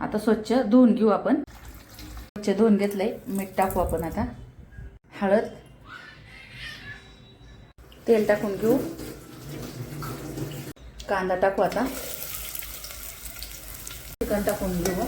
आता स्वच्छ धुवून घेऊ आपण. स्वच्छ धुवून घेतलंय. मीठ टाकू आपण आता. हळद, तेल टाकून घेऊ. कांदा टाकू आता. चिकन टाकून घेऊ.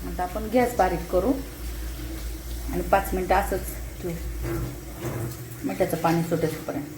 आता आपण गॅस बारीक करू आणि 5 मिनिटं असंच ठेवू, मिठाचं पाणी सुटेपर्यंत.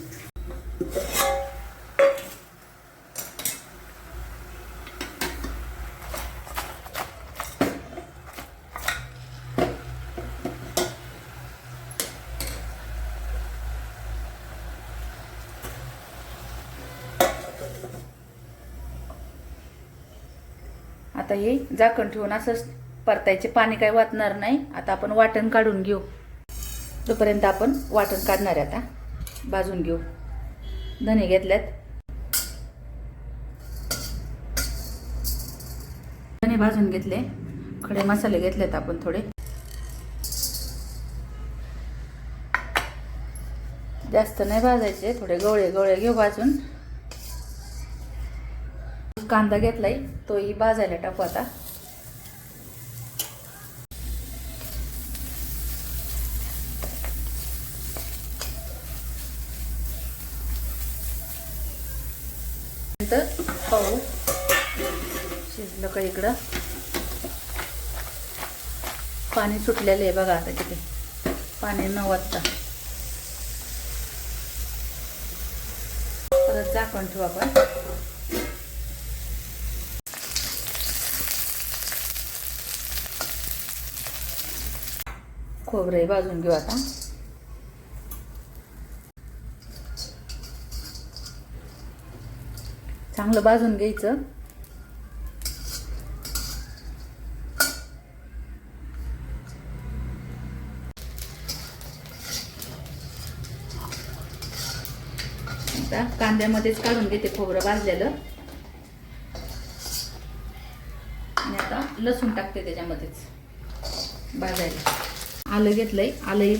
आता हे झाकण ठेवून असंच परतायचे. पाणी काही वाटणार नाही. आता आपण वाटण काढून घेऊ. तोपर्यंत आपण वाटण काढणार आहे. आता भाजून घेऊ. धने घेतल्यात. धने भाजून घेतले. खडे मसाले घेतलेत आपण थोडे. जास्त नाही भाजायचे, थोडे गवळे गवळे घेऊ भाजून. कांदा घेतलाय, तोही भाजायला टाकू आता. पाहू शिजलं का. इकडं पाणी सुटलेलं आहे बघा. आता किती पाणी न वाटता परत झाकण ठेवू आपण. खोबरे भाजून घेऊ आता. चांगलं भाजून घ्यायचं. आता कांद्यामध्येच काढून घेते खोबरं भाजलेलं. आणि आता लसूण टाकते त्याच्यामध्येच भाजायला. आलं घेतलंय, आलंही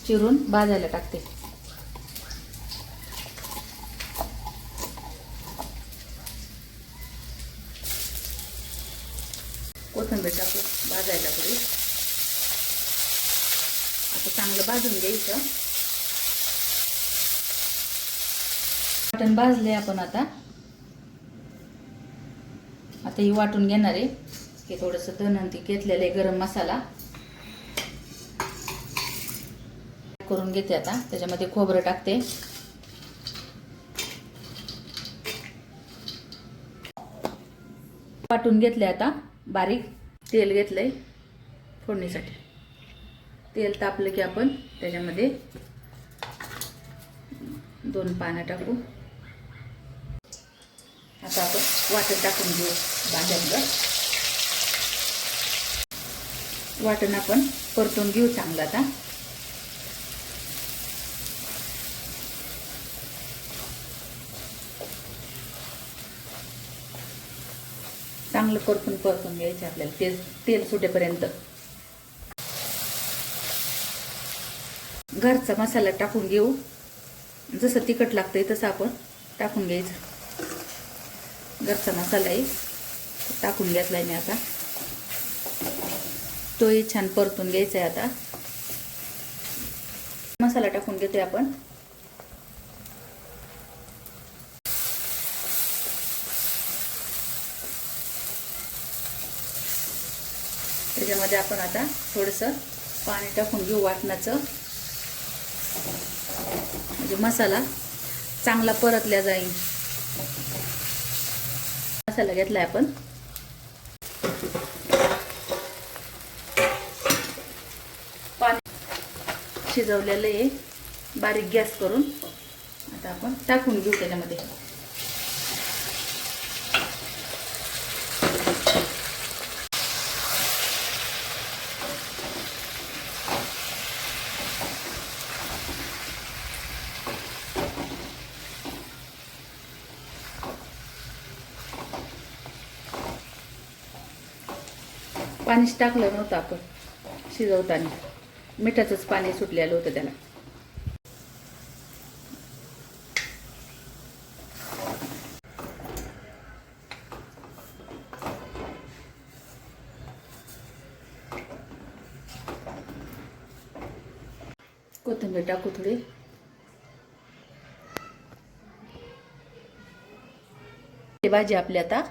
चिरून भाजायला टाकते. कोथिंबीर टाकू भाजायला थोडी. आता चांगलं भाजून घ्यायचं. वाटण भाजले आपण. आता ही वाटून घेणार आहे. हे थोडंसं धनंती घेतलेलं आहे, गरम मसाला करून घेते. आता त्याच्यामध्ये खोबरं टाकते. वाटून घेतले आता बारीक. तेल घेतलंय फोडणीसाठी. तेल तापलं की आपण त्याच्यामध्ये 2 पानं टाकू. आता आपण वाटण टाकून घेऊ भाज्यांवर. वाटण आपण परतून घेऊ चांगलं. आता चांगलं परतून घ्यायचं आपल्याला. तेल सुटेपर्यंत. घरचा मसाला टाकून घेऊ. जसं तिखट लागतंय तसं आपण टाकून घ्यायचं. घरचा मसाला आहे टाकून घेतलाय मी आता. तोही छान परतून घ्यायचा आहे. आता मसाला टाकून घेतोय आपण. त्याच्यामध्ये आपण आता थोडंसं पाणी टाकून घेऊ वाटणाचं. म्हणजे मसाला चांगला परतला जाईल. मसाला घेतलाय आपण. पाणी शिजवलेलं आहे बारीक गॅस करून. आता आपण टाकून घेऊ त्याच्यामध्ये. पाणीच टाकलं नव्हतं आपण शिजवताना, मिठाचंच पाणी सुटलेलं होतं त्याला. कोथिंबीर टाकू थोडी. भाजी आपली आता